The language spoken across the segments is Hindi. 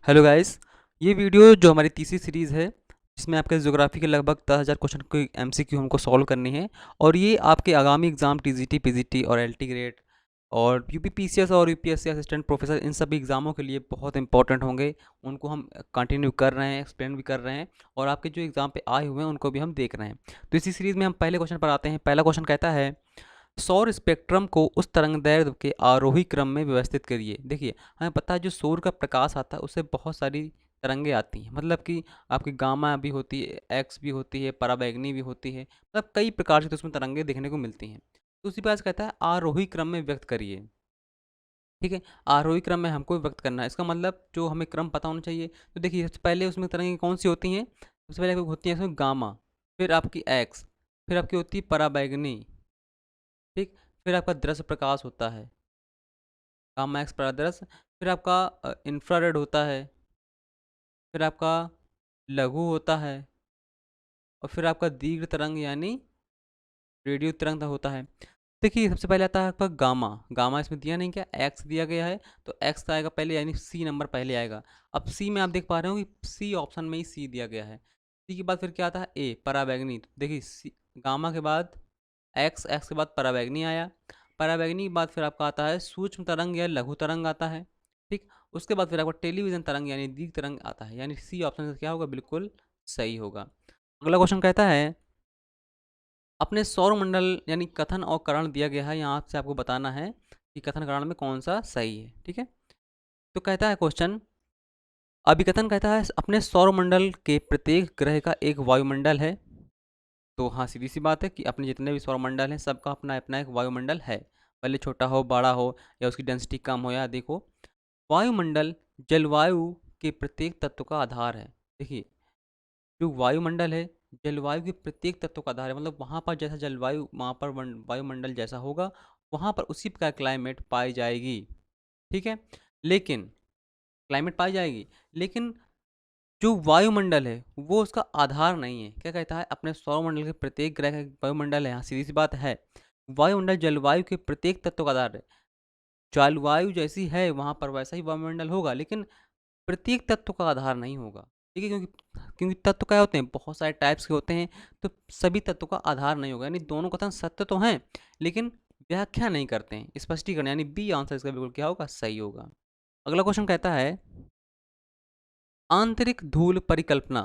Hello guys. ये वीडियो जो हमारी तीसरी सीरीज़ है, इसमें आपके ज्योग्राफी के लगभग 10,000 क्वेश्चन की एमसीक्यू हमको सॉल्व करनी है। और ये आपके आगामी एग्जाम टीजीटी, पीजीटी और एलटी ग्रेड और यूपीपीसीएस और यूपीएससी असिस्टेंट प्रोफेसर, इन सभी एग्जामों के लिए बहुत इंपॉर्टेंट होंगे। उनको हम कंटिन्यू कर रहे हैं, एक्सप्लेन भी कर रहे हैं, और आपके जो एग्जाम पे आए हुए हैं उनको भी हम देख रहे हैं। तो इसी सीरीज़ में हम पहले क्वेश्चन पर आते हैं। पहला क्वेश्चन कहता है, सौर स्पेक्ट्रम को उस तरंगदैर्ध्य के आरोही क्रम में व्यवस्थित करिए। देखिए, हमें पता है जो सूर्य का प्रकाश आता है उससे बहुत सारी तरंगे आती हैं, मतलब कि आपकी गामा भी होती है, एक्स भी होती है, पराबैंगनी भी होती है, मतलब कई प्रकार से तो उसमें तरंगे देखने को मिलती हैं। तो उसी पास कहता है आरोही क्रम में व्यक्त करिए। ठीक है, आरोही क्रम में हमको व्यक्त करना है, इसका मतलब जो हमें क्रम पता होना चाहिए। तो देखिए, सबसे पहले उसमें तरंगे कौन सी होती हैं? सबसे पहले होती है इसमें गामा, फिर आपकी एक्स, फिर आपकी होती है पराबैंगनी। ठीक, फिर आपका दृश्य प्रकाश होता है, गामा एक्स परादृश्य। फिर आपका इंफ्रारेड होता है, फिर आपका लघु होता है, और फिर आपका दीर्घ तरंग यानी रेडियो तरंग होता है। देखिए, सबसे पहले आता है आपका गामा। गामा इसमें दिया नहीं, क्या एक्स दिया गया है, तो एक्स आएगा पहले, यानी सी नंबर पहले आएगा। अब सी में आप देख पा रहे हो कि सी ऑप्शन में ही सी दिया गया है। सी के बाद फिर क्या आता है? ए पराबैंगनी। तो देखिए, सी गामा के बाद एक्स, एक्स के बाद पराबैंगनी आया। पराबैंगनी के बाद फिर आपका आता है सूक्ष्म तरंग या लघु तरंग आता है। ठीक, उसके बाद फिर आपका टेलीविजन तरंग यानी दीर्घ तरंग आता है, यानी सी ऑप्शन क्या होगा? बिल्कुल सही होगा। अगला क्वेश्चन कहता है, अपने सौरमंडल यानी कथन और करण दिया गया है, यहाँ से आपको बताना है कि कथन करण में कौन सा सही है। ठीक है, तो कहता है क्वेश्चन, अभिकथन कहता है अपने सौरमंडल के प्रत्येक ग्रह का एक वायुमंडल है। तो हाँ, सीधी सी बात है कि अपने जितने भी सौरमंडल हैं सबका अपना अपना एक वायुमंडल है, भले छोटा हो बड़ा हो या उसकी डेंसिटी कम हो या अधिक हो। वायुमंडल जलवायु के प्रत्येक तत्व का आधार है। देखिए, जो वायुमंडल है जलवायु के प्रत्येक तत्व का आधार है, मतलब वहाँ पर जैसा जलवायु, वहाँ पर वायुमंडल जैसा होगा, वहाँ पर उसी प्रकार क्लाइमेट पाई जाएगी। ठीक है, लेकिन क्लाइमेट पाई जाएगी, लेकिन जो वायुमंडल है वो उसका आधार नहीं है। क्या कहता है? अपने सौरमंडल के प्रत्येक ग्रह का एक वायुमंडल है। हाँ, सीधी सी बात है, वायुमंडल जलवायु के प्रत्येक तत्व का आधार है। जलवायु जैसी है वहाँ पर वैसा ही वायुमंडल होगा, लेकिन प्रत्येक तत्व का आधार नहीं होगा। ठीक है, क्योंकि क्योंकि तत्व क्या होते हैं? बहुत सारे टाइप्स के होते हैं, तो सभी तत्व का आधार नहीं होगा, यानी दोनों कथन सत्य तो हैं लेकिन व्याख्या नहीं करते हैं, स्पष्टीकरण, यानी बी आंसर इसका बिल्कुल क्या होगा? सही होगा। अगला क्वेश्चन कहता है, आंतरिक धूल परिकल्पना,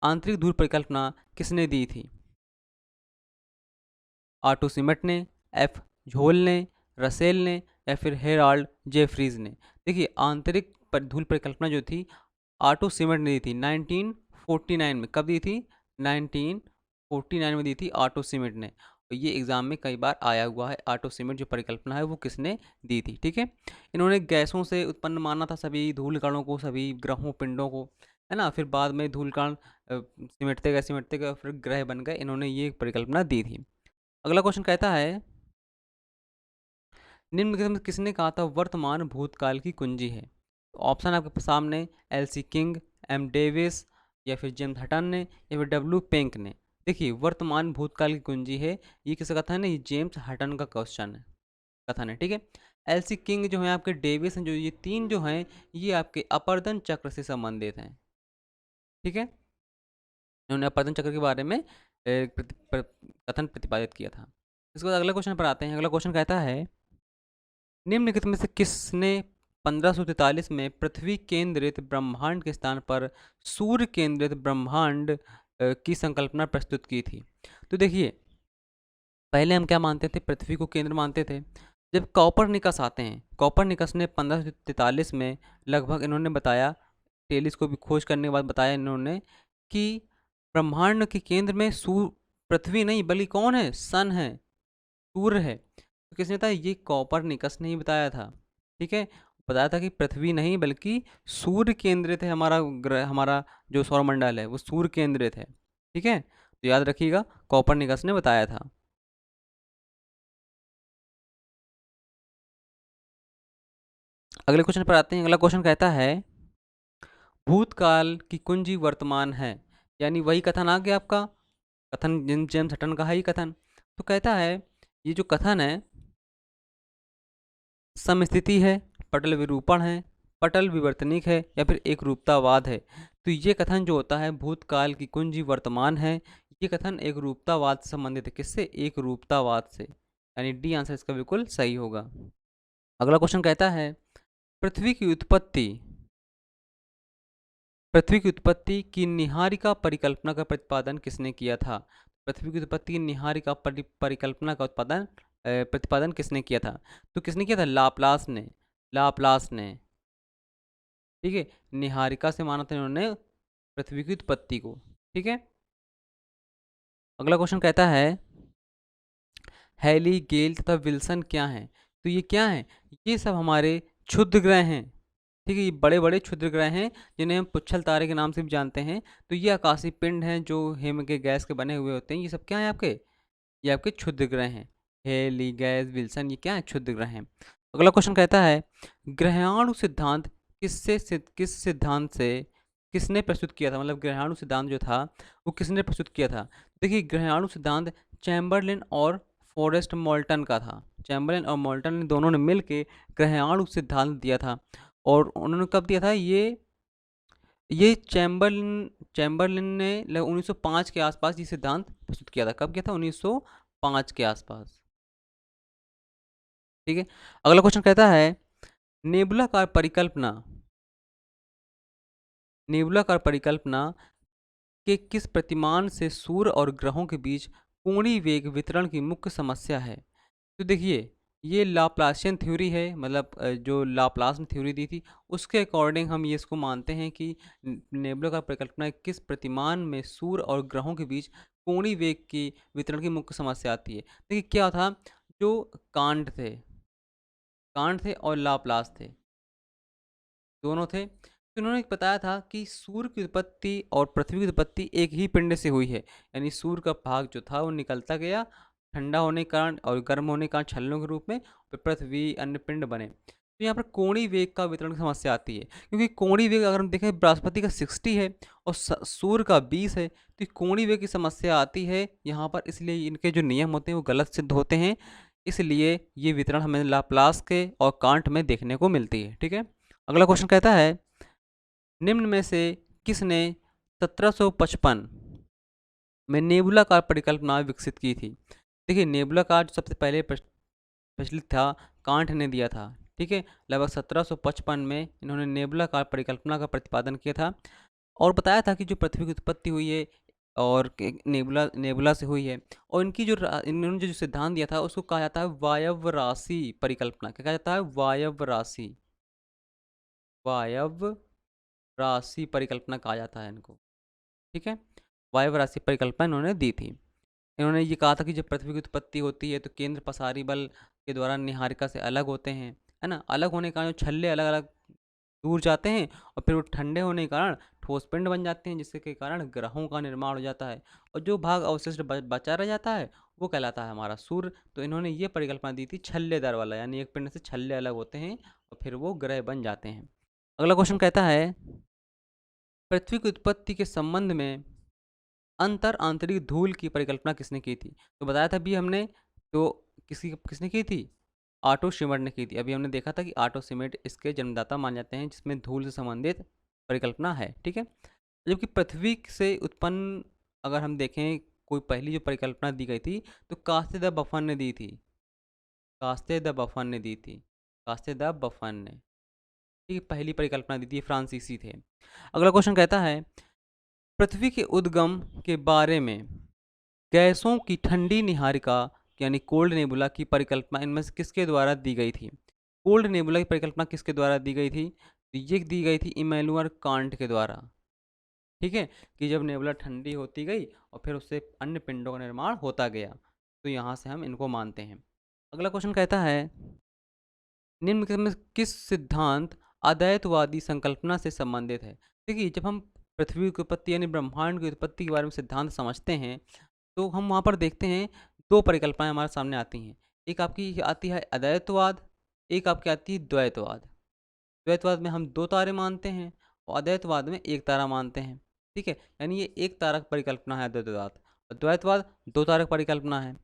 आंतरिक धूल परिकल्पना किसने दी थी? आटो सिमट ने, एफ झोल ने, रसेल ने, या फिर हेराल्ड जेफरीज ने। देखिए, आंतरिक धूल परिकल्पना जो थी आटो सिमट ने दी थी 1949 में। कब दी थी? 1949 में दी थी आटो सिमट ने। तो ये एग्जाम में कई बार आया हुआ है, आटो सिमट जो परिकल्पना है वो किसने दी थी। ठीक है, इन्होंने गैसों से उत्पन्न माना था सभी धूल कणों को, सभी ग्रहों पिंडों को, है ना। फिर बाद में धूल कण सिमटते गए फिर ग्रह बन गए, इन्होंने ये परिकल्पना दी थी। अगला क्वेश्चन कहता है, निम्न में किसने कहा था वर्तमान भूतकाल की कुंजी है? ऑप्शन आपके सामने, L C King, M Davis, या फिर जेम्स हटन ने, या फिर डब्ल्यू पेंक ने। देखिए, वर्तमान भूतकाल की कुंजी है, ये किसका कथन है? ये जेम्स हटन का क्वेश्चन है, कथन है। ठीक है, एल सी किंग जो है, आपके डेविस हैं, जो ये तीन जो हैं ये आपके अपर्दन चक्र से संबंधित हैं। ठीक है, इन्होंने अपर्दन चक्र के बारे में कथन प्रतिपादित किया था। इसके बाद अगले क्वेश्चन पर आते हैं। अगला क्वेश्चन कहता है, निम्नलिखित में से किसने 1543 में पृथ्वी केंद्रित ब्रह्मांड के स्थान पर सूर्य केंद्रित ब्रह्मांड की संकल्पना प्रस्तुत की थी? तो देखिए, पहले हम क्या मानते थे? पृथ्वी को केंद्र मानते थे। जब कॉपरनिकस आते हैं, कॉपरनिकस ने 1543 में लगभग इन्होंने बताया, टेलीस्कोप की खोज करने के बाद बताया इन्होंने कि ब्रह्मांड के केंद्र में सूर्य, पृथ्वी नहीं बल्कि कौन है? सन है, सूर्य है। तो किसने बताया? ये कॉपरनिकस ने ही बताया था। ठीक है, बताया था कि पृथ्वी नहीं बल्कि सूर्य केंद्रित है, हमारा ग्रह, हमारा जो सौरमंडल है वो सूर्य केंद्रित है। ठीक है, तो याद रखिएगा, कॉपरनिकस ने बताया था। अगले क्वेश्चन पर आते हैं। अगला क्वेश्चन कहता है, भूतकाल की कुंजी वर्तमान है, यानी वही कथन आ गया आपका, कथन जेम्स हटन का है ही कथन। तो कहता है, ये जो कथन है समस्थिति है, पटल विरूपण है, पटल विवर्तनिक है या फिर एक रूपतावाद है। तो ये कथन जो होता है भूतकाल की कुंजी वर्तमान है, ये कथन एक रूपतावाद से संबंधित है। किससे? एक रूपतावाद से, यानी डी आंसर इसका बिल्कुल सही होगा। अगला क्वेश्चन कहता है पृथ्वी की उत्पत्ति की निहारिका परिकल्पना का प्रतिपादन किसने किया था? पृथ्वी की उत्पत्ति की निहारिका परिकल्पना का प्रतिपादन किसने किया था? तो किसने किया था? लाप्लास ने। ठीक है, निहारिका से माना था इन्होंने पृथ्वी की उत्पत्ति को। ठीक है, अगला क्वेश्चन कहता है हैली, गेल तथा विल्सन क्या हैं? तो ये क्या हैं? ये सब हमारे क्षुद्र ग्रह हैं। ठीक है, ये बड़े बड़े क्षुद्र ग्रह हैं जिन्हें हम पुच्छल तारे के नाम से भी जानते हैं। तो ये आकाशीय पिंड हैं जो हिम के गैस के बने हुए होते हैं। ये सब क्या है आपके? ये आपके क्षुद्र ग्रह हैं। हेली, गैस, विल्सन, ये क्या है? क्षुद्र ग्रह हैं। अगला क्वेश्चन कहता है ग्रहाणु सिद्धांत किस सिद्धांत से किसने प्रस्तुत किया था? मतलब ग्रहाणु सिद्धांत जो था वो किसने प्रस्तुत किया था? देखिए, ग्रहाणु सिद्धांत चैम्बरलिन और फॉरेस्ट मोल्टन का था। चैम्बरलिन और मोल्टन ने दोनों ने मिल के ग्रहाणु सिद्धांत दिया था। और उन्होंने कब दिया था? ये चैम्बरलिन ने 1905 के आसपास ये सिद्धांत प्रस्तुत किया था। कब किया था? 1905 के आसपास। ठीक है, अगला क्वेश्चन कहता है नेबुलाकार परिकल्पना के किस प्रतिमान से सूर्य और ग्रहों के बीच कोणीय वेग वितरण की मुख्य समस्या है? तो देखिए, ये लाप्लासियन थ्योरी है, मतलब जो लाप्लास ने थ्योरी दी थी उसके अकॉर्डिंग हम ये इसको मानते हैं कि नेबुला परिकल्पना किस प्रतिमान में सूर्य और ग्रहों के बीच कोणीय वेग की वितरण की मुख्य समस्या आती है। देखिए क्या था, जो कांट थे और लाप्लास थे, दोनों थे। तो उन्होंने बताया था कि सूर्य की उत्पत्ति और पृथ्वी की उत्पत्ति एक ही पिंड से हुई है। यानी सूर्य का भाग जो था वो निकलता गया ठंडा होने के कारण और गर्म होने के कारण छल्लों के रूप में, फिर पृथ्वी अन्य पिंड बने। तो यहाँ पर कोणीय वेग का वितरण की समस्या आती है, क्योंकि कोणीय वेग अगर हम देखें बृहस्पति का 60 है और सूर्य का 20 है, तो कोणीय वेग की समस्या आती है यहाँ पर। इसलिए इनके जो नियम होते हैं वो गलत सिद्ध होते हैं। इसलिए ये वितरण हमें लाप्लास के और कांट में देखने को मिलती है। ठीक है, अगला क्वेश्चन कहता है निम्न में से किसने 1755 में नेबुलाकार परिकल्पना विकसित की थी? देखिए, नेबुलाकार जो सबसे पहले प्रचलित था कांट ने दिया था। ठीक है, लगभग 1755 में इन्होंने नेबुलाकार परिकल्पना का प्रतिपादन किया था और बताया था कि जो पृथ्वी की उत्पत्ति हुई है और नेबुला से हुई है। और इन्होंने जो सिद्धांत दिया था उसको कहा जाता है वायव राशि परिकल्पना। क्या कहा जाता है? वायव राशि परिकल्पना कहा जाता है इनको। ठीक है, वायव राशि परिकल्पना इन्होंने दी थी। इन्होंने ये कहा था कि जब पृथ्वी की उत्पत्ति होती है तो केंद्र पसारी बल के द्वारा निहारिका से अलग होते हैं, है ना। अलग होने के कारण छल्ले अलग अलग दूर जाते हैं और फिर वो ठंडे होने के कारण ठोस पिंड बन जाते हैं, जिसके के कारण ग्रहों का निर्माण हो जाता है और जो भाग अवशिष्ट बचा रह जाता है वो कहलाता है हमारा सूर्य। तो इन्होंने ये परिकल्पना दी थी छल्लेदार वाला, यानी एक पिंड से छल्ले अलग होते हैं और फिर वो ग्रह बन जाते हैं। अगला क्वेश्चन कहता है पृथ्वी की उत्पत्ति के संबंध में अंतर आंतरिक धूल की परिकल्पना किसने की थी? तो बताया था अभी हमने, तो किसने की थी? आटो शिमर ने की थी। अभी हमने देखा था कि आटो शिमर इसके जन्मदाता माने जाते हैं, जिसमें धूल से संबंधित परिकल्पना है। ठीक है, जबकि पृथ्वी से उत्पन्न अगर हम देखें कोई पहली जो परिकल्पना दी गई थी तो कास्ते द बफन ने दी थी। ठीक है, पहली परिकल्पना दी थी, फ्रांसीसी थे। अगला क्वेश्चन कहता है पृथ्वी के उद्गम के बारे में गैसों की ठंडी निहारिका यानी कोल्ड नेबुला की परिकल्पना इनमें से किसके द्वारा दी गई थी? कोल्ड नेबुला की परिकल्पना किसके द्वारा दी गई थी? तो ये दी गई थी इमैनुअल कांट के द्वारा। ठीक है, कि जब नेबुला ठंडी होती गई और फिर उससे अन्य पिंडों का निर्माण होता गया, तो यहाँ से हम इनको मानते हैं। अगला क्वेश्चन कहता है निम्न में किस सिद्धांत अद्वैतवादी संकल्पना से संबंधित है? देखिए, जब हम पृथ्वी की उत्पत्ति यानी ब्रह्मांड की उत्पत्ति के बारे में सिद्धांत समझते हैं तो हम वहाँ पर देखते हैं दो परिकल्पनाएं हमारे सामने आती हैं। एक आपकी आती है अद्वैतवाद, एक आपकी आती है द्वैतवाद। द्वैतवाद में हम दो तारे मानते हैं और अद्वैतवाद में एक तारा मानते हैं। ठीक है, यानी ये एक तारक परिकल्पना है अद्वैतवाद, और द्वैतवाद दो तारक परिकल्पना है।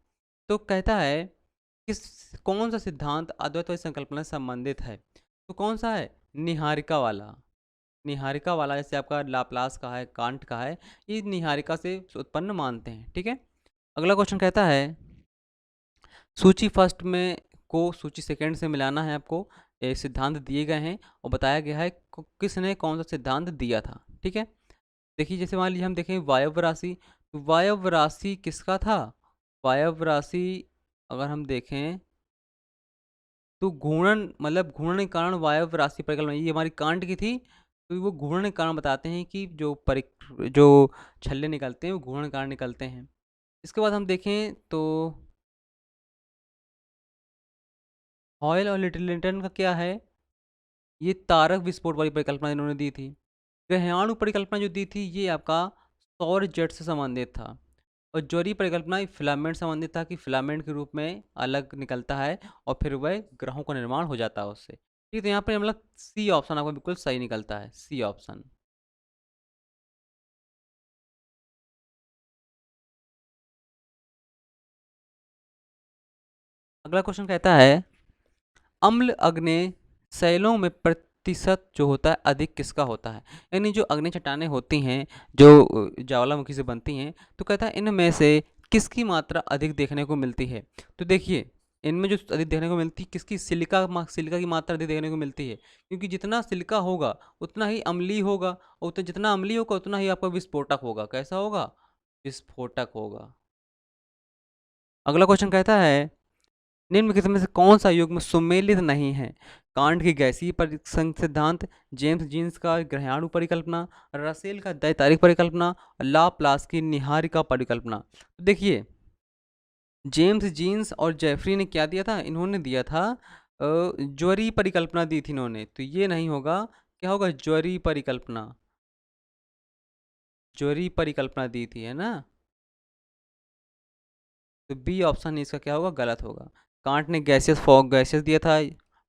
तो कहता है कौन सा सिद्धांत अद्वैतवादी संकल्पना से संबंधित है? तो कौन सा है? निहारिका वाला। निहारिका वाला जैसे आपका लाप्लास का है, कांट का है, ये निहारिका से उत्पन्न मानते हैं। ठीक है। अगला क्वेश्चन कहता है सूची फर्स्ट में को सूची सेकंड से मिलाना है आपको। ये सिद्धांत दिए गए हैं और बताया गया है किसने कौन सा सिद्धांत दिया था। ठीक है। देखिए जैसे मान लीजिए हम देखें वायव्य राशि, तो वायव्य राशि किसका था? वायव्य राशि अगर हम देखें तो घूर्णन, मतलब घूर्णन के कारण वायव्य राशि परिकल्पना ये हमारी कांट की थी। तो वो घूर्णन के कारण बताते हैं कि जो छल्ले निकलते हैं वो घूर्णन के कारण निकलते हैं। इसके बाद हम देखें तो हॉयल और लिटिल लिंटन का क्या है, ये तारक विस्फोट वाली परिकल्पना इन्होंने दी थी। ग्रहाणु परिकल्पना जो दी थी ये आपका सौर जेट से संबंधित था। और ज्वरीय परिकल्पना फिलामेंट संबंधित था कि फिलामेंट के रूप में अलग निकलता है और फिर वह ग्रहों का निर्माण हो जाता है उससे। ठीक है, तो यहाँ पर मतलब सी ऑप्शन आपको बिल्कुल सही निकलता है, सी ऑप्शन। अगला क्वेश्चन कहता है अम्ल अग्नेय शैलों में प्रतिशत जो होता है अधिक किसका होता है? यानी जो अग्नि चट्टानें होती हैं जो ज्वालामुखी से बनती हैं, तो कहता है इनमें से किसकी मात्रा अधिक देखने को मिलती है? तो देखिए इनमें जो अधिक देखने को मिलती है किसकी, सिलिका की मात्रा अधिक देखने को मिलती है, क्योंकि जितना सिलिका होगा उतना ही अम्लीय होगा, और जितना अम्लीय होगा उतना ही आपका विस्फोटक होगा। कैसा होगा? विस्फोटक होगा। अगला क्वेश्चन कहता है निम्नलिखित में से कौन सा युग्म सुमेलित नहीं है? कांट की गैसीय परिसंघ सिद्धांत, जेम्स जीन्स का ग्रहाणु परिकल्पना, रसेल का दैतारिक परिकल्पना, लाप्लास की निहारिका परिकल्पना। तो देखिए जेम्स जीन्स और जेफरी ने क्या दिया था, इन्होंने दिया था ज्वरीय परिकल्पना दी थी इन्होंने, तो ये नहीं होगा। क्या होगा? ज्वरीय परिकल्पना, ज्वरीय परिकल्पना दी थी, है ना। तो बी ऑप्शन इसका क्या होगा? गलत होगा। कांट ने गैसियस फॉग गैसियस दिया था,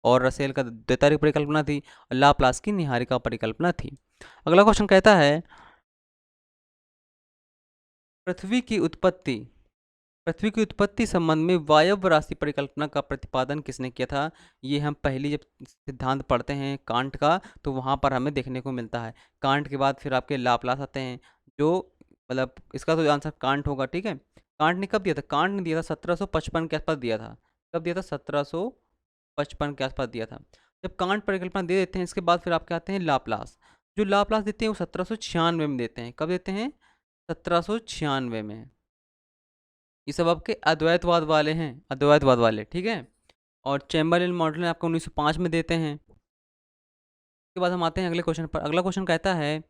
और रसेल का द्वैतारिक परिकल्पना थी, और लाप्लास की निहारिका परिकल्पना थी। अगला क्वेश्चन कहता है पृथ्वी की उत्पत्ति, पृथ्वी की उत्पत्ति संबंध में वायव्य राशि परिकल्पना का प्रतिपादन किसने किया था? ये हम पहली जब सिद्धांत पढ़ते हैं कांट का, तो वहाँ पर हमें देखने को मिलता है। कांट के बाद फिर आपके लाप्लास आते हैं, जो मतलब इसका तो आंसर कांट होगा। ठीक है। कांट ने कब दिया था? कांट ने दिया था 1755 के आसपास दिया था। कब दिया था? 1755 के आसपास दिया था। जब कांट परिकल्पना दे देते हैं इसके बाद फिर आपके आते हैं लाप्लास। जो लाप्लास देते हैं वो 1796 में देते हैं। कब देते हैं? 1796 में। ये सब आपके अद्वैतवाद वाले हैं, अद्वैतवाद वाले। ठीक है। और चैम्बरलेन मॉडल आपको 1905 में देते हैं। उसके बाद हम आते हैं अगले क्वेश्चन पर। अगला क्वेश्चन कहता है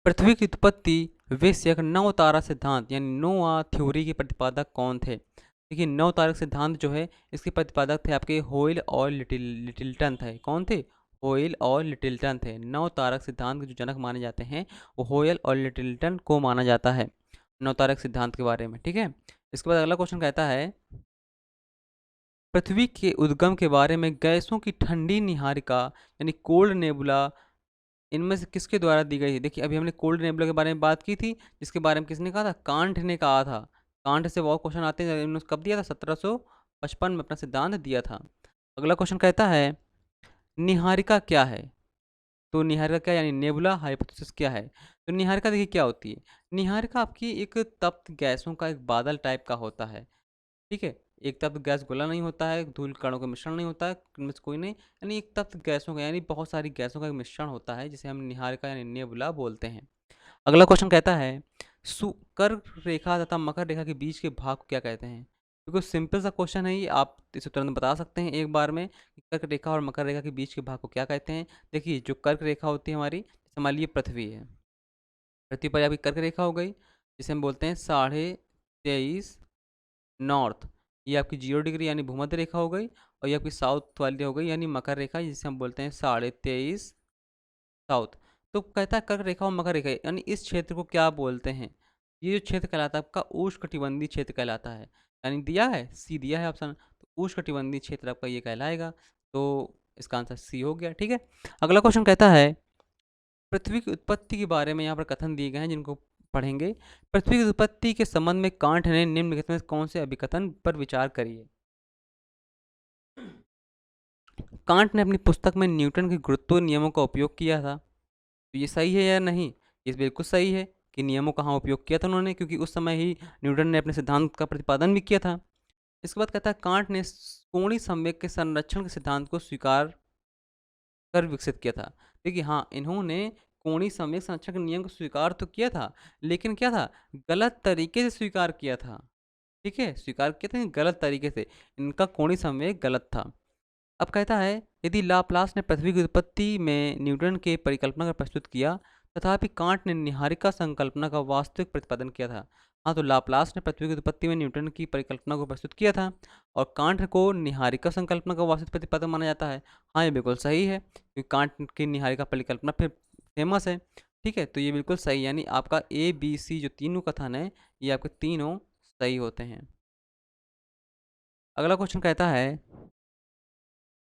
पृथ्वी की उत्पत्ति विषयक नौ तारा सिद्धांत यानी नोआ थ्योरी के प्रतिपादक कौन थे? देखिए नौ तारक सिद्धांत जो है इसके प्रतिपादक थे आपके होयल और लिटिलटन थे। कौन थे? होयल और लिटिलटन थे। नौ तारक सिद्धांत के जो जनक माने जाते हैं वो होयल और लिटिलटन को माना जाता है नौ तारक सिद्धांत के बारे में। ठीक है। इसके बाद अगला क्वेश्चन कहता है पृथ्वी के उद्गम के बारे में गैसों की ठंडी निहारिका यानी कोल्ड नेबुला इनमें से किसके द्वारा दी गई है? देखिए अभी हमने कोल्ड नेबुला के बारे में बात की थी, जिसके बारे में किसने कहा था? कांट ने कहा था। कांट से बहुत क्वेश्चन आते हैं, इन्होंने कब दिया था? 1755 में अपना सिद्धांत दिया था। अगला क्वेश्चन कहता है निहारिका क्या है? तो निहारिका क्या यानी नेबुला हाइपोथेसिस क्या है? तो निहारिका देखिए क्या होती है। निहारिका आपकी एक तप्त गैसों का एक बादल टाइप का होता है। ठीक है। एक तप्त गैस गोला नहीं होता है, धूल कणों का मिश्रण नहीं होता है, इनमें से कोई नहीं, यानी एक तप्त गैसों का यानी बहुत सारी गैसों का एक मिश्रण होता है जिसे हम निहारिका यानी नेबुला बोलते हैं। अगला क्वेश्चन कहता है कर्क रेखा तथा मकर रेखा के बीच के भाग को क्या कहते हैं? बिल्कुल सिंपल सा क्वेश्चन है ये, आप इसे तुरंत बता सकते हैं एक बार में कि कर्क रेखा और मकर रेखा के बीच के भाग को क्या कहते हैं। देखिए जो कर्क रेखा होती है हमारी, जैसे मान लीजिए पृथ्वी है, पृथ्वी पर आपकी कर्क रेखा हो गई जिसे हम बोलते हैं 23.5 नॉर्थ, ये आपकी 0 डिग्री यानी भूमध्य रेखा हो गई। और ये आपकी साउथ वाली हो गई यानी मकर रेखा, जिसे हम बोलते हैं 23.5 साउथ। तो कहता है कर्क रेखा और मकर रेखा यानी इस क्षेत्र को क्या बोलते हैं? ये जो क्षेत्र कहलाता है आपका उष्णकटिबंधीय क्षेत्र कहलाता है। यानी दिया है सी, दिया है ऑप्शन, तो उष्णकटिबंधीय क्षेत्र आपका ये कहलाएगा। तो इसका आंसर सी हो गया। ठीक है। अगला क्वेश्चन कहता है पृथ्वी की उत्पत्ति के बारे में यहाँ पर कथन दिए गए हैं जिनको पढ़ेंगे। पृथ्वी की उत्पत्ति के संबंध में कांट ने निम्नलिखित में कौन से अभिकथन पर विचार करिए? कांट ने अपनी पुस्तक में न्यूटन के गुरुत्व नियमों का उपयोग किया था। तो ये सही है या नहीं? ये बिल्कुल सही है कि नियमों का हाँ उपयोग किया था उन्होंने, क्योंकि उस समय ही न्यूटन ने अपने सिद्धांत का प्रतिपादन भी किया था। इसके बाद कहता है कांट ने कोणीय संवेग के संरक्षण के सिद्धांत को स्वीकार कर विकसित किया था। देखिए हाँ, इन्होंने कोणीय संवेग संरक्षण के नियम को स्वीकार तो किया था, लेकिन क्या था, गलत तरीके से स्वीकार किया था। ठीक है, स्वीकार किया था लेकिन गलत तरीके से। इनका कोणीय संवेग गलत था। अब कहता है यदि लाप्लास ने पृथ्वी की उत्पत्ति में न्यूटन के परिकल्पना का प्रस्तुत किया, तथापि कांट ने निहारिका संकल्पना का वास्तविक प्रतिपादन किया था। हाँ, तो लाप्लास ने पृथ्वी की उत्पत्ति में न्यूटन की परिकल्पना को प्रस्तुत किया था और कांट को निहारिका संकल्पना का वास्तविक प्रतिपादन माना जाता है। हाँ, ये बिल्कुल सही है क्योंकि कांट की निहारिका परिकल्पना फिर फेमस है। ठीक है, तो ये बिल्कुल सही, यानी आपका ए बी सी जो तीनों कथन है, ये आपके तीनों सही होते हैं। अगला क्वेश्चन कहता है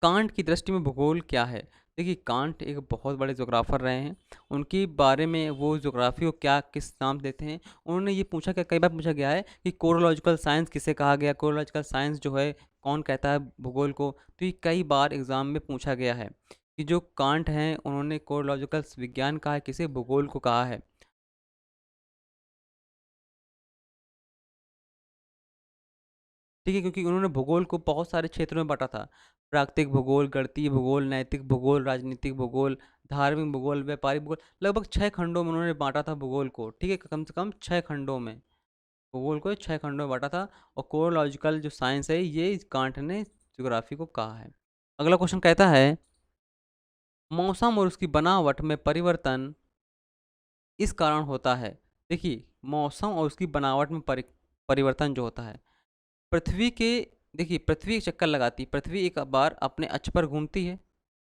कांट की दृष्टि में भूगोल क्या है? देखिए कांट एक बहुत बड़े ज्योग्राफर रहे हैं। उनके बारे में वो ज्योग्राफी को क्या किस नाम देते हैं, उन्होंने ये पूछा, क्या कई बार पूछा गया है कि कोरोलॉजिकल साइंस किसे कहा गया, कोरोलॉजिकल साइंस जो है कौन कहता है भूगोल को। तो ये कई बार एग्जाम में पूछा गया है कि जो कांट हैं उन्होंने कोरोलॉजिकल विज्ञान कहा है किसे, भूगोल को कहा है। ठीक है, क्योंकि उन्होंने भूगोल को बहुत सारे क्षेत्रों में बांटा था। प्राकृतिक भूगोल, गणितीय भूगोल, नैतिक भूगोल, राजनीतिक भूगोल, धार्मिक भूगोल, व्यापारिक भूगोल, लगभग 6 खंडों में उन्होंने बांटा था भूगोल को। ठीक है, कम से कम 6 खंडों में भूगोल को 6 खंडों में बांटा था। और कोरोलॉजिकल जो साइंस है ये कांट ने ज्योग्राफी को कहा है। अगला क्वेश्चन कहता है मौसम और उसकी बनावट में परिवर्तन इस कारण होता है। देखिए मौसम और उसकी बनावट में परिवर्तन जो होता है, पृथ्वी के, देखिए पृथ्वी एक चक्कर लगाती है, पृथ्वी एक बार अपने अक्ष पर घूमती है।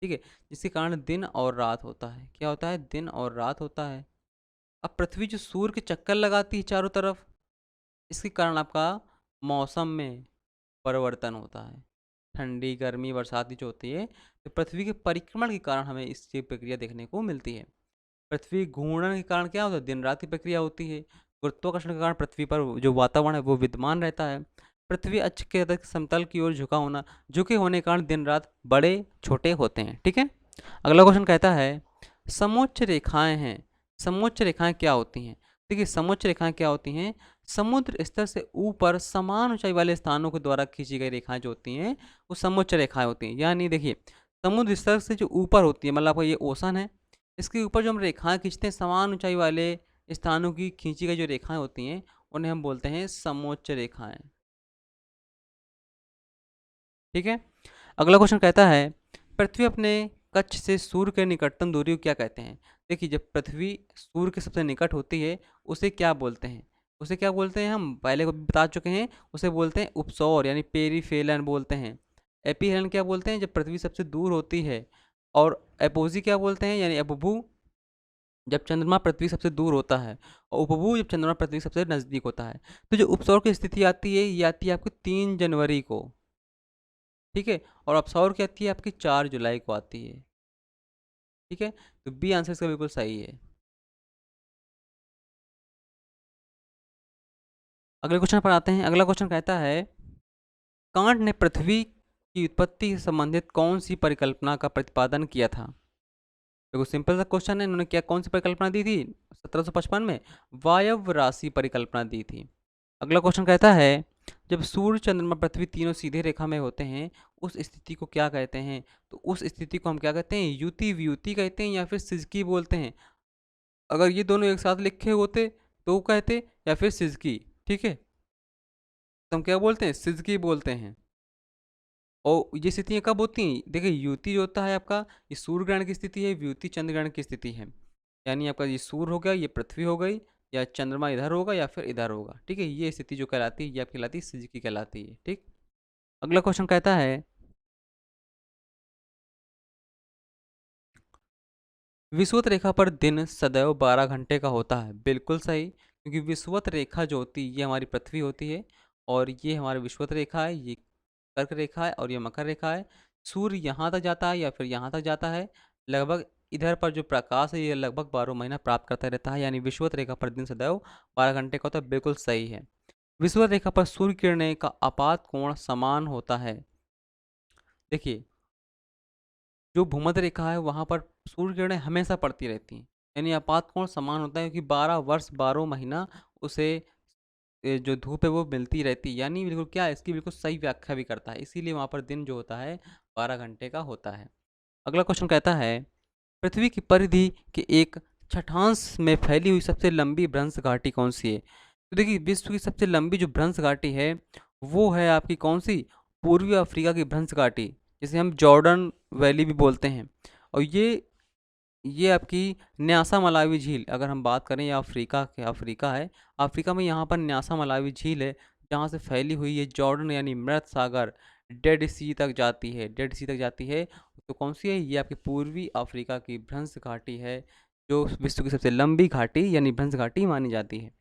ठीक है, जिसके कारण दिन और रात होता है। क्या होता है, दिन और रात होता है। अब पृथ्वी जो सूर्य के चक्कर लगाती है चारों तरफ, इसके कारण आपका मौसम में परिवर्तन होता है। ठंडी गर्मी बरसाती जो होती है, तो पृथ्वी के परिक्रमण के कारण हमें इसकी प्रक्रिया देखने को मिलती है। पृथ्वी घूर्णन के कारण क्या होता है, दिन रात की प्रक्रिया होती है। गुरुत्वाकर्षण के कारण पृथ्वी पर जो वातावरण है वो विद्यमान रहता है। पृथ्वी अक्ष के अधिक समतल की ओर झुका होना, झुके होने के कारण दिन रात बड़े छोटे होते हैं। ठीक है, अगला क्वेश्चन कहता है समोच्च रेखाएं हैं। समोच्च रेखाएं क्या होती हैं? देखिए समोच्च रेखाएं क्या होती हैं, समुद्र स्तर से ऊपर समान ऊंचाई वाले स्थानों के द्वारा खींची गई रेखाएं जो होती हैं वो समोच्च रेखाएं होती हैं। यानी देखिए समुद्र स्तर से जो ऊपर होती है, मतलब आपका ये ओशन है, इसके ऊपर जो हम रेखाएं खींचते हैं समान ऊंचाई वाले स्थानों की खींची गई जो रेखाएं होती हैं उन्हें हम बोलते हैं समोच्च रेखाएं। ठीक है, अगला क्वेश्चन कहता है पृथ्वी अपने कक्ष से सूर्य के निकटतम दूरी को क्या कहते हैं? देखिए जब पृथ्वी सूर्य के सबसे निकट होती है उसे क्या बोलते हैं? उसे क्या बोलते हैं, हम पहले को भी बता चुके हैं, उसे बोलते हैं उपसौर यानी पेरीफेलन बोलते हैं। एपीहेलन क्या बोलते हैं, जब पृथ्वी सबसे दूर होती है। और एपोजी क्या बोलते हैं, यानी अपभू, जब चंद्रमा पृथ्वी सबसे दूर होता है। और उपभू जब चंद्रमा पृथ्वी सबसे नज़दीक होता है। तो जो उपसौर की स्थिति आती है ये आती है आपकी 3 जनवरी को। ठीक है, और अपसौर की आती है आपकी 4 जुलाई को आती है। ठीक है, तो बी आंसर इसका बिल्कुल सही है। अगले क्वेश्चन पर आते हैं। अगला क्वेश्चन कहता है कांट ने पृथ्वी की उत्पत्ति से संबंधित कौन सी परिकल्पना का प्रतिपादन किया था? देखो सिंपल सा क्वेश्चन है, इन्होंने क्या कौन सी परिकल्पना दी थी 1755 में? वायव्य राशि परिकल्पना दी थी। अगला क्वेश्चन कहता है जब सूर्य चंद्रमा पृथ्वी तीनों सीधे रेखा में होते हैं उस स्थिति को क्या कहते हैं? तो उस स्थिति को हम क्या कहते हैं, युति व्युति कहते हैं या फिर सिजकी बोलते हैं। अगर ये दोनों एक साथ लिखे होते तो वो कहते, या फिर सिजकी। ठीक है, तो हम क्या बोलते हैं, सिजकी बोलते हैं। और ये स्थितियाँ कब होती हैं, देखिए युति जो होता है आपका, ये सूर्य ग्रहण की स्थिति है, व्युति चंद्र ग्रहण की स्थिति है। यानी आपका ये सूर्य हो गया, ये पृथ्वी हो गई, या चंद्रमा इधर होगा या फिर इधर होगा। ठीक है, ये स्थिति जो कहलाती है ये आपकी कहलाती है सिजकी कहलाती है। ठीक, अगला क्वेश्चन कहता है विषुवत रेखा पर दिन सदैव 12 घंटे का होता है। बिल्कुल सही, क्योंकि विषुवत रेखा जो होती है ये हमारी पृथ्वी होती है और ये हमारी विषुवत रेखा है, ये कर्क रेखा है और ये मकर रेखा है। सूर्य यहाँ तक जाता है या फिर यहाँ तक जाता है, लगभग इधर पर जो प्रकाश है ये लगभग 12 महीना प्राप्त करता रहता है। यानी विषुवत रेखा पर दिन सदैव 12 घंटे का होता है। बिल्कुल सही है। विषुवत रेखा पर सूर्य किरणें का आपात कोण समान होता है। देखिए जो भूमध्य रेखा है वहाँ पर सूर्य किरणें हमेशा पड़ती रहती हैं, यानी आपात कोण समान होता है, क्योंकि 12 वर्ष 12 महीना उसे जो धूप है वो मिलती रहती है, यानी बिल्कुल क्या है, इसकी बिल्कुल सही व्याख्या भी करता है, इसीलिए वहाँ पर दिन जो होता है 12 घंटे का होता है। अगला क्वेश्चन कहता है, पृथ्वी की परिधि के एक छठांश में फैली हुई सबसे लंबी भ्रंश घाटी कौन सी है? तो देखिए, विश्व की सबसे लंबी जो भ्रंश घाटी है वो है आपकी कौन सी? पूर्वी अफ्रीका की भ्रंश घाटी, जिसे हम जॉर्डन वैली भी बोलते हैं। और ये आपकी न्यासा मलावी झील, अगर हम बात करें, ये अफ्रीका है। अफ्रीका में यहाँ पर न्यासा मलावी झील है, जहाँ से फैली हुई ये जॉर्डन यानी मृत सागर डेड सी तक जाती है, डेड सी तक जाती है। तो कौन सी है? ये आपकी पूर्वी अफ्रीका की भ्रंश घाटी है, जो विश्व की सबसे लंबी घाटी यानी भ्रंश घाटी मानी जाती है।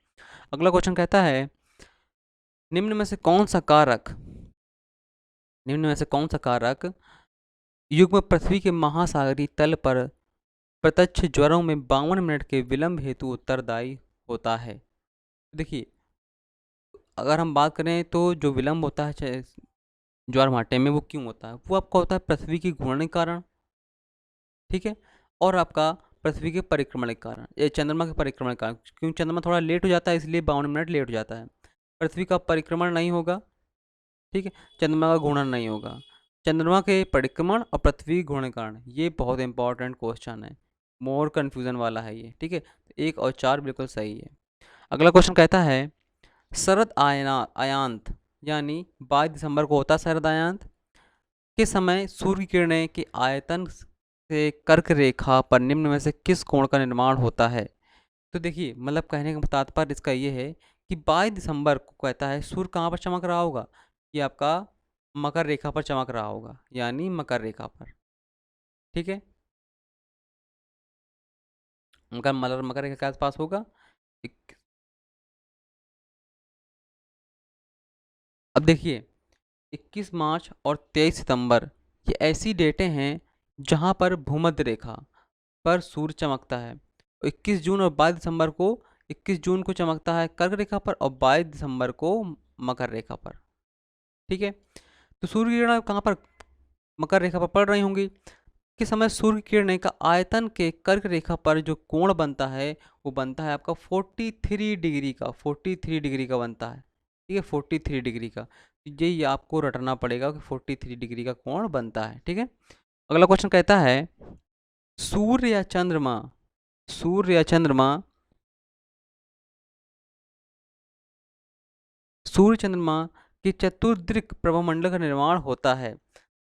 अगला क्वेश्चन कहता है, निम्न में से कौन सा कारक निम्न में से कौन सा कारक युग्म पृथ्वी के महासागरीय तल पर प्रत्यक्ष ज्वरों में 52 मिनट के विलंब हेतु उत्तरदायी होता है? देखिए, अगर हम बात करें तो जो विलंब होता है ज्वार भाटे में, वो क्यों होता है? वो आपका होता है पृथ्वी की घूर्णन के कारण, ठीक है, और आपका पृथ्वी के परिक्रमण के कारण, या चंद्रमा के परिक्रमण के कारण, क्योंकि चंद्रमा थोड़ा लेट हो जाता है, इसलिए 52 मिनट लेट हो जाता है। पृथ्वी का परिक्रमण नहीं होगा, ठीक है, चंद्रमा का घूर्णन नहीं होगा। चंद्रमा के परिक्रमण और पृथ्वी के घूर्णन के कारण, ये बहुत इंपॉर्टेंट क्वेश्चन है, मोर कन्फ्यूजन वाला है ये, ठीक है। तो 1 और 4 बिल्कुल सही है। अगला क्वेश्चन कहता है, शरद आयांत यानी 22 दिसंबर को होता है शरद आयांत के समय सूर्य किरणें के आयतन से कर्क रेखा पर निम्न में से किस कोण का निर्माण होता है? तो देखिए, मतलब कहने का तात्पर्य इसका ये है कि 22 दिसंबर को कहता है सूर्य कहाँ पर चमक रहा होगा? ये आपका मकर रेखा पर चमक रहा होगा, यानी मकर रेखा पर, ठीक है। मकर रेखा के आसपास होगा। इक- अब देखिए, 21 मार्च और 23 सितंबर ये ऐसी डेटें हैं जहाँ पर भूमध्य रेखा पर सूर्य चमकता है। 21 जून और 22 दिसंबर को, 21 जून को चमकता है कर्क रेखा पर और 22 दिसंबर को मकर रेखा पर, ठीक है। तो सूर्य किरणें कहाँ पर मकर रेखा पर पड़ रही होंगी? के समय सूर्य किरणें का आयतन के कर्क रेखा पर जो कोण बनता है वो बनता है आपका 43 डिग्री का, 43 डिग्री का बनता है, ठीक है, 43 डिग्री का। ये आपको रटना पड़ेगा कि 43 डिग्री का कोण बनता है, ठीक है। अगला क्वेश्चन कहता है, सूर्य या चंद्रमा सूर्य या चंद्रमा सूर्य चंद्रमा के चतुर्दिक प्रभामंडल का निर्माण होता है।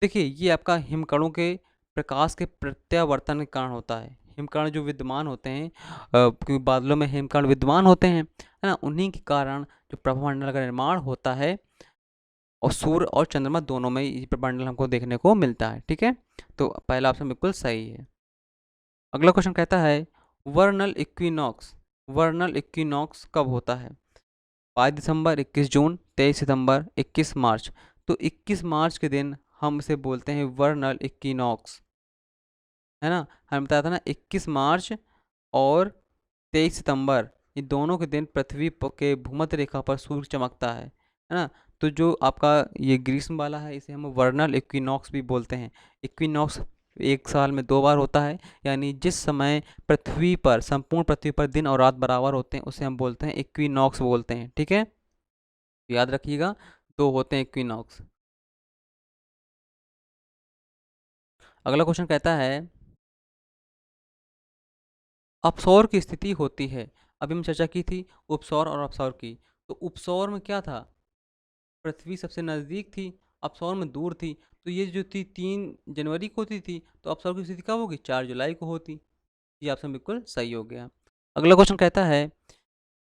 देखिए, ये आपका हिमकणों के प्रकाश के प्रत्यावर्तन के कारण होता है। हिमकण जो विद्यमान होते हैं, क्योंकि बादलों में हिमकण विद्यमान होते हैं, है ना, उन्हीं के कारण जो प्रभामंडल का निर्माण होता है, और सूर्य और चंद्रमा दोनों में ये प्रभामंडल हमको देखने को मिलता है, ठीक है। तो पहला ऑप्शन बिल्कुल सही है। अगला क्वेश्चन कहता है, वर्नल इक्विनॉक्स कब होता है? 22 दिसंबर, 21 जून, 23 सितंबर, 21 मार्च। तो 21 मार्च के दिन हम इसे बोलते हैं वर्नल इक्विनॉक्स, है ना। हमने बताया था ना, 21 मार्च और 23 सितंबर, ये दोनों के दिन पृथ्वी के भूमध्य रेखा पर सूर्य चमकता है ना। तो जो आपका ये ग्रीष्म वाला है, इसे हम वर्नल इक्विनॉक्स भी बोलते हैं। इक्विनॉक्स 1 साल में 2 बार होता है, यानी जिस समय पृथ्वी पर, संपूर्ण पृथ्वी पर दिन और रात बराबर होते हैं, उसे हम बोलते हैं इक्विनॉक्स बोलते हैं, ठीक है। याद रखिएगा, 2 होते हैं इक्विनॉक्स। अगला क्वेश्चन कहता है, अपसौर की स्थिति होती है, अभी हम चर्चा की थी उपसौर और अपसौर की। तो उपसौर में क्या था? पृथ्वी सबसे नज़दीक थी, अपसौर में दूर थी। तो ये जो थी 3 जनवरी को होती थी, तो अपसौर की स्थिति कब होगी? 4 जुलाई को होती। ये ऑप्शन बिल्कुल सही हो गया। अगला क्वेश्चन कहता है,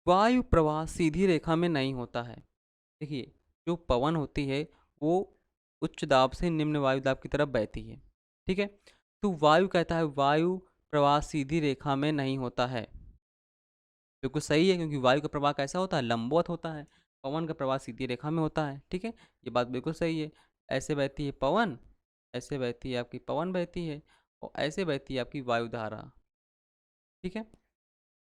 वायु प्रवाह सीधी रेखा में नहीं होता है। देखिए, जो पवन होती है वो उच्च दाब से निम्न वायु दाब की तरफ बहती है, ठीक है। तो वायु कहता है, वायु प्रवाह सीधी रेखा में नहीं होता है, बिल्कुल सही है, क्योंकि वायु का प्रवाह कैसा होता है? लंबवत होता है। पवन का प्रवाह सीधी रेखा में होता है, ठीक है। ये बात बिल्कुल सही है। ऐसे बहती है पवन, ऐसे बहती है आपकी पवन बहती है, और ऐसे बहती है आपकी वायुधारा, ठीक है।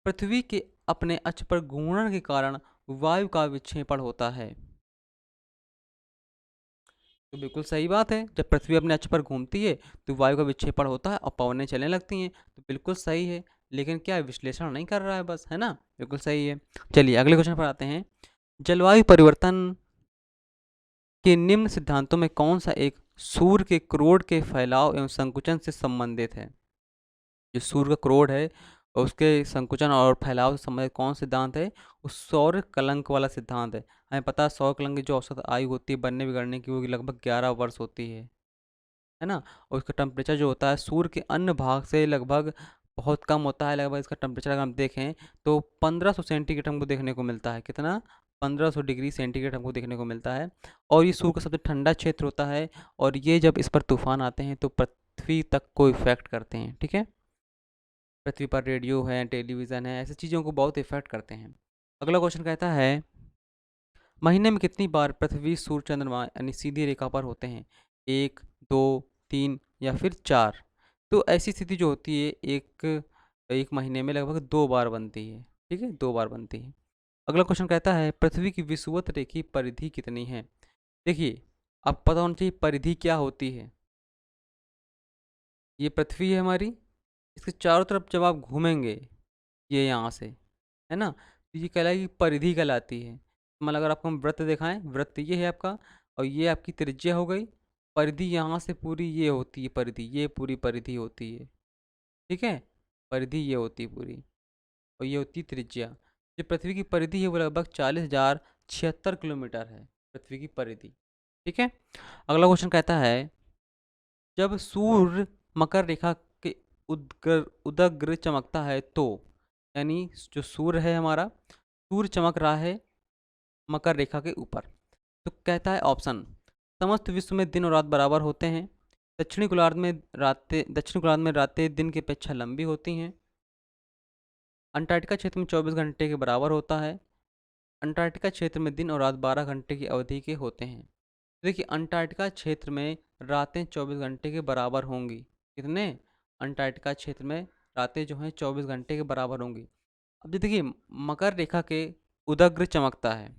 पृथ्वी के अपने अक्ष पर घूर्णन के कारण वायु का विक्षेपण होता है। तो बिल्कुल सही बात है, जब पृथ्वी अपने अक्ष पर घूमती है तो वायु का विक्षेपण होता है और पवनें चलने लगती हैं, तो बिल्कुल सही है। लेकिन क्या है, विश्लेषण नहीं कर रहा है बस, है ना? बिल्कुल सही है। चलिए अगले क्वेश्चन पर आते हैं। जलवायु परिवर्तन के निम्न सिद्धांतों में कौन सा एक सूर्य के क्रोड के फैलाव एवं संकुचन से संबंधित है? जो सूर्य का क्रोड है और उसके संकुचन और फैलाव से संबंधित कौन सिद्धांत है? वो सौर कलंक वाला सिद्धांत है। हमें पता है सौर कलंक की जो औसत आयु होती है बनने बिगड़ने की, वो लगभग 11 वर्ष होती है ना? और उसका टेम्परेचर जो होता है सूर्य के अन्य भाग से लगभग बहुत कम होता है। लगभग इसका टेम्परेचर अगर हम देखें तो 1500 सेंटीग्रेड हमको देखने को मिलता है। कितना? 1500 डिग्री सेंटीग्रेड हमको देखने को मिलता है। और ये सूर्य का सबसे ठंडा क्षेत्र होता है, और ये जब इस पर तूफान आते हैं तो पृथ्वी तक को इफेक्ट करते हैं। ठीक है, पृथ्वी पर रेडियो है, टेलीविज़न है, ऐसी चीज़ों को बहुत इफेक्ट करते हैं। अगला क्वेश्चन कहता है, महीने में कितनी बार पृथ्वी सूर्य चंद्रमा यानी सीधी रेखा पर होते हैं? 1, 2, 3 या फिर 4? तो ऐसी स्थिति जो होती है एक एक महीने में लगभग 2 बार बनती है। ठीक है, 2 बार बनती है। अगला क्वेश्चन कहता है, पृथ्वी की विषुवत रेखीय परिधि कितनी है? देखिए, आपको पता होना चाहिए परिधि क्या होती है। ये पृथ्वी है हमारी, इसके चारों तरफ जब आप घूमेंगे, ये यहाँ से, है ना? तो ये कहलाएगी परिधि कहलाती है। मतलब अगर आपको हम वृत्त दिखाएं, वृत्त ये है आपका, और ये आपकी त्रिज्या हो गई। परिधि यहाँ से पूरी ये होती है परिधि, ये पूरी परिधि होती है। ठीक है, परिधि ये होती है पूरी, और ये होती है त्रिज्या। जो पृथ्वी की परिधि है वो लगभग 40,076 किलोमीटर है, पृथ्वी की परिधि। ठीक है, अगला क्वेश्चन कहता है, जब सूर्य मकर रेखा के उदग्र चमकता है तो, यानी जो सूर्य है हमारा, सूर्य चमक रहा है मकर रेखा के ऊपर, तो कहता है ऑप्शन, समस्त विश्व में दिन और रात बराबर होते हैं, दक्षिणी गोलार्ध में रातें दिन की अपेक्षा लंबी होती हैं, अंटार्कटिका क्षेत्र में 24 घंटे के बराबर होता है, अंटार्कटिका क्षेत्र में दिन और रात 12 घंटे की अवधि के होते हैं। देखिए, अंटार्कटिका क्षेत्र में रातें 24 घंटे के बराबर होंगी। कितने? अंटार्कटिका क्षेत्र में रातें जो हैं 24 घंटे के बराबर होंगी। अब देखिए, मकर रेखा के उदग्र चमकता है।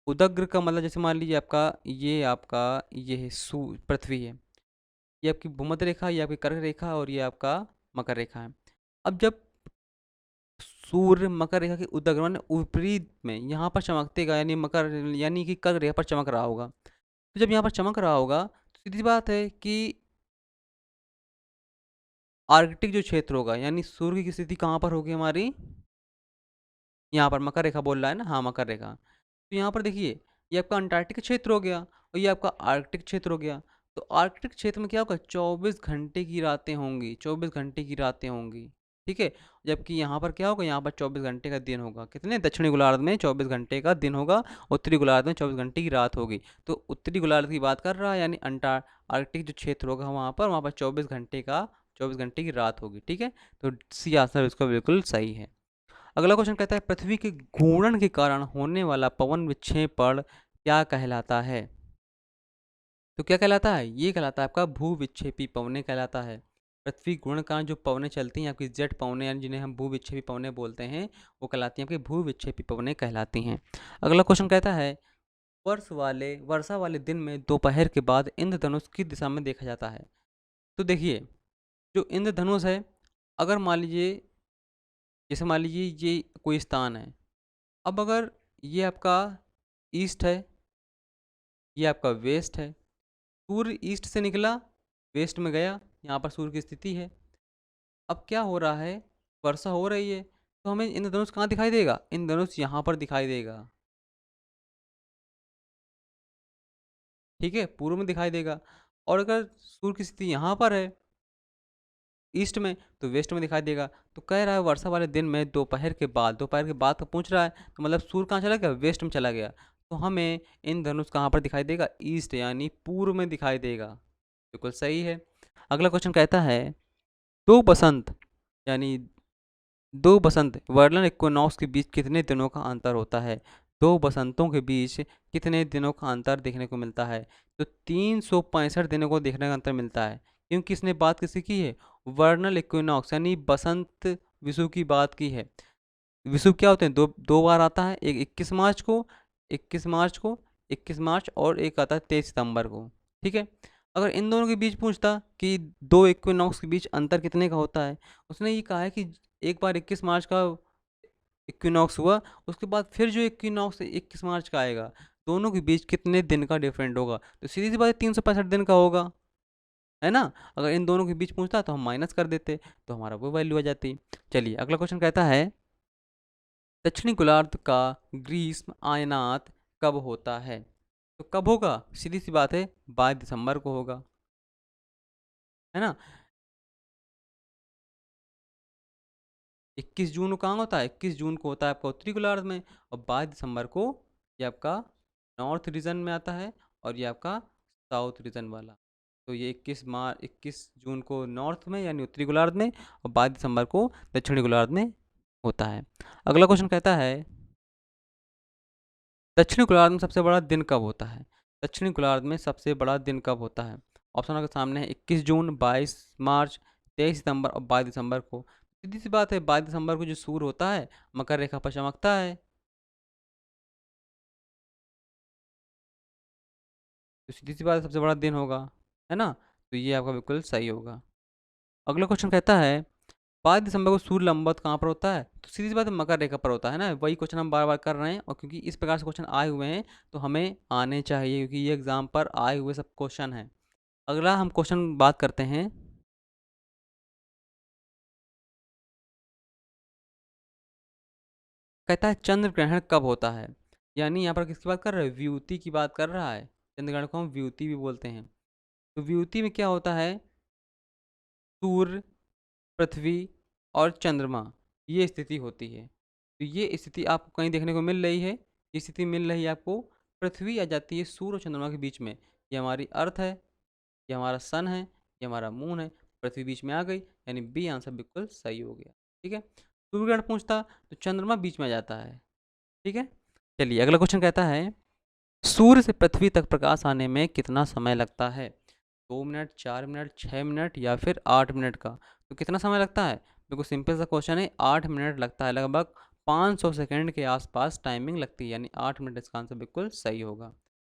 उदग्र का मतलब जैसे मान लीजिए आपका ये है पृथ्वी है, ये आपकी भूमध्य रेखा, ये आपकी कर्क रेखा, और ये आपका मकर रेखा है। अब जब सूर्य मकर रेखा के उदग्र माने विपरीत में यहाँ पर चमकतेगा, यानी मकर यानी कि कर्क रेखा पर चमक रहा होगा, तो जब यहाँ पर चमक रहा होगा तो सीधी बात है कि आर्कटिक जो क्षेत्र होगा, यानी सूर्य की स्थिति कहाँ पर होगी हमारी? यहाँ पर मकर रेखा बोल रहा है ना, हाँ मकर रेखा। तो यहाँ पर देखिए, ये आपका अंटार्कटिक क्षेत्र हो गया और ये आपका आर्कटिक क्षेत्र हो गया। तो आर्कटिक क्षेत्र में क्या होगा? 24 घंटे की रातें होंगी, 24 घंटे की रातें होंगी। ठीक है, जबकि यहाँ पर क्या होगा? यहाँ पर 24 घंटे का दिन होगा। कितने? दक्षिणी गोलार्ध में 24 घंटे का दिन होगा, उत्तरी गोलार्ध में 24 घंटे की रात होगी। तो उत्तरी गोलार्ध की बात कर रहा है, यानी आर्कटिक जो क्षेत्र होगा वहाँ पर 24 घंटे की रात होगी। ठीक है, तो सी आंसर इसका बिल्कुल सही है। अगला क्वेश्चन कहता है, पृथ्वी के घूर्णन के कारण होने वाला पवन विक्षेपण क्या कहलाता है? तो क्या कहलाता है? ये कहलाता है आपका भू विक्षेपी पवनें कहलाता है। पृथ्वी घूर्णन के कारण जो पवनें चलती हैं आपकी जेट पवनें, यानी जिन्हें हम भू विक्षेपी पवनें बोलते हैं, वो कहलाती हैं आपकी भू विक्षेपी पवनें कहलाती हैं। अगला क्वेश्चन कहता है, वर्षा वाले दिन में दोपहर के बाद इंद्रधनुष किस दिशा में देखा जाता है? तो देखिए, जो इंद्रधनुष है, अगर मान लीजिए, जैसे मान लीजिए ये कोई स्थान है, अब अगर ये आपका ईस्ट है, ये आपका वेस्ट है, सूर्य ईस्ट से निकला, वेस्ट में गया, यहाँ पर सूर्य की स्थिति है। अब क्या हो रहा है? वर्षा हो रही है, तो हमें इंद्रधनुष कहाँ दिखाई देगा? इंद्रधनुष यहाँ पर दिखाई देगा। ठीक है, पूर्व में दिखाई देगा। और अगर सूर्य की स्थिति यहाँ पर है ईस्ट में, तो वेस्ट में दिखाई देगा। तो कह रहा है वर्षा वाले दिन में दोपहर के बाद का पूछ रहा है, तो मतलब सूर्य कहाँ चला गया? वेस्ट में चला गया। तो हमें इंद्रधनुष कहाँ पर दिखाई देगा? ईस्ट यानी पूर्व में दिखाई देगा। बिल्कुल सही है। अगला क्वेश्चन कहता है, दो बसंत यानी दो बसंत वर्णन इक्विनॉक्स के बीच कितने दिनों का अंतर होता है? दो बसंतों के बीच कितने दिनों का अंतर देखने को मिलता है? तो 365 दिनों को देखने का अंतर मिलता है। क्योंकि इसने बात किसी की है? वर्नल इक्विनॉक्स यानी बसंत विषुव की बात की है। विषुव क्या होते हैं? दो दो बार आता है, एक 21 मार्च को, 21 मार्च को, 21 मार्च और एक आता है 23 सितंबर को, ठीक है। अगर इन दोनों के बीच पूछता कि 2 इक्विनॉक्स के बीच अंतर कितने का होता है, उसने ये कहा है कि एक बार 21 मार्च का इक्विनॉक्स हुआ, उसके बाद फिर जो इक्विनॉक्स 21 मार्च का आएगा, दोनों के बीच कितने दिन का डिफरेंट होगा, तो सीधी सी बात है 365 दिन का होगा, है ना। अगर इन दोनों के बीच पूछता तो हम माइनस कर देते, तो हमारा वो वैल्यू आ जाती। चलिए अगला क्वेश्चन कहता है दक्षिणी गोलार्ध का ग्रीष्म आयनात कब होता है, तो कब होगा, सीधी सी बात है 22 दिसंबर को होगा, है ना। 21 जून को कहाँ होता है, 21 जून को होता है आपका उत्तरी गोलार्ध में, और 22 दिसंबर को ये आपका नॉर्थ रीजन में आता है, और ये आपका साउथ रीजन वाला। तो ये 21 जून को नॉर्थ में यानी उत्तरी गोलार्ध में, और 22 दिसंबर को दक्षिणी गोलार्ध में होता है। अगला क्वेश्चन कहता है दक्षिणी गोलार्ध में सबसे बड़ा दिन कब होता है, दक्षिणी गोलार्ध में सबसे बड़ा दिन कब होता है। ऑप्शन आपके सामने है 21 जून, 22 मार्च, 23 सितंबर और 22 दिसंबर को। सीधी सी बात है 22 दिसंबर को जो सूर्य होता है मकर रेखा पर चमकता है, तो सीधी सी बात है सबसे बड़ा दिन होगा, है ना। तो ये आपका बिल्कुल सही होगा। अगला क्वेश्चन कहता है 22 दिसंबर को सूर्य लंबवत कहाँ पर होता है, तो सीधी सी बात है मकर रेखा पर होता है ना। वही क्वेश्चन हम बार बार कर रहे हैं, और क्योंकि इस प्रकार से क्वेश्चन आए हुए हैं तो हमें आने चाहिए, क्योंकि ये एग्जाम पर आए हुए सब क्वेश्चन हैं। अगला हम क्वेश्चन बात करते हैं, कहता है चंद्र ग्रहण कब होता है, यानी यहाँ पर किसकी बात कर रहा है, व्युति की बात कर रहा है। चंद्र ग्रहण को हम व्युति भी बोलते हैं। तो व्युति में क्या होता है, सूर्य, पृथ्वी और चंद्रमा, ये स्थिति होती है। तो ये स्थिति आपको कहीं देखने को मिल रही है, ये स्थिति मिल रही है आपको, पृथ्वी आ जाती है सूर्य और चंद्रमा के बीच में। ये हमारी अर्थ है, ये हमारा सन है, ये हमारा मून है, पृथ्वी बीच में आ गई, यानी बी आंसर बिल्कुल सही हो गया, ठीक है। सूर्य ग्रहण पूछता तो चंद्रमा बीच में आ जाता है, ठीक है। चलिए अगला क्वेश्चन कहता है सूर्य से पृथ्वी तक प्रकाश आने में कितना समय लगता है, 2 मिनट, 4 मिनट, 6 मिनट या फिर 8 मिनट का। तो कितना समय लगता है, बिल्कुल सिंपल सा क्वेश्चन है, 8 मिनट लगता है, लगभग 500 सेकेंड के आसपास टाइमिंग लगती है, यानी 8 मिनट इसका आंसर बिल्कुल सही होगा,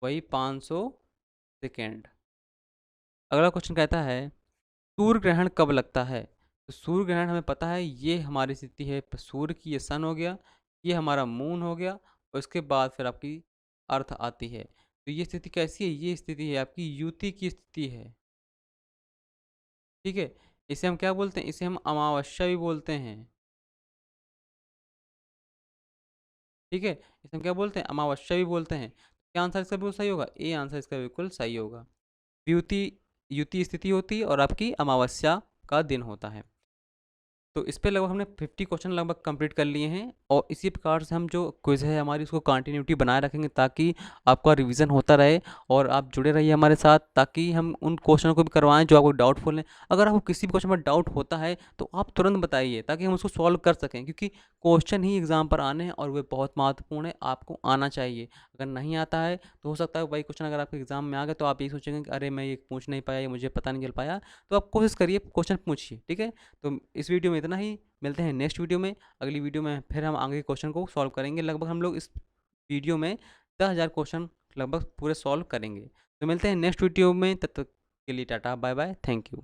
वही 500 सेकेंड। अगला क्वेश्चन कहता है सूर्य ग्रहण कब लगता है, तो सूर्य ग्रहण हमें पता है ये हमारी स्थिति है सूर्य की, ये सन हो गया, ये हमारा मून हो गया, और उसके बाद फिर आपकी अर्थ आती है। तो ये स्थिति कैसी है, ये स्थिति है आपकी युति की स्थिति है, ठीक है। इसे हम क्या बोलते हैं, इसे हम अमावस्या भी बोलते हैं, ठीक है। इसे हम क्या बोलते हैं, अमावस्या भी बोलते हैं। क्या आंसर इसका बिल्कुल सही होगा, ए आंसर इसका बिल्कुल सही होगा। युति युति स्थिति होती है और आपकी अमावस्या का दिन होता है। तो इस पे लगभग हमने 50 क्वेश्चन लगभग कंप्लीट कर लिए हैं, और इसी प्रकार से हम जो क्विज़ है हमारी उसको कंटिन्यूटी बनाए रखेंगे, ताकि आपका रिवीजन होता रहे और आप जुड़े रहिए हमारे साथ, ताकि हम उन क्वेश्चनों को भी करवाएं जो आपको डाउटफुल हैं। अगर आपको किसी भी क्वेश्चन में डाउट होता है तो आप तुरंत बताइए, ताकि हम उसको सॉल्व कर सकें, क्योंकि क्वेश्चन ही एग्जाम पर आने हैं और वे बहुत महत्वपूर्ण है, आपको आना चाहिए। अगर नहीं आता है तो हो सकता है वही क्वेश्चन अगर आपके एग्जाम में आ गए तो आप यही सोचेंगे कि अरे मैं ये पूछ नहीं पाया, ये मुझे पता नहीं चल पाया। तो आप कोशिश करिए क्वेश्चन पूछिए, ठीक है। तो इस वीडियो में इतना ही, मिलते हैं नेक्स्ट वीडियो में। अगली वीडियो में फिर हम आगे क्वेश्चन को सॉल्व करेंगे, लगभग हम लोग इस वीडियो में 10,000 क्वेश्चन लगभग पूरे सॉल्व करेंगे। तो मिलते हैं नेक्स्ट वीडियो में, तब तक के लिए tata bye bye, thank you.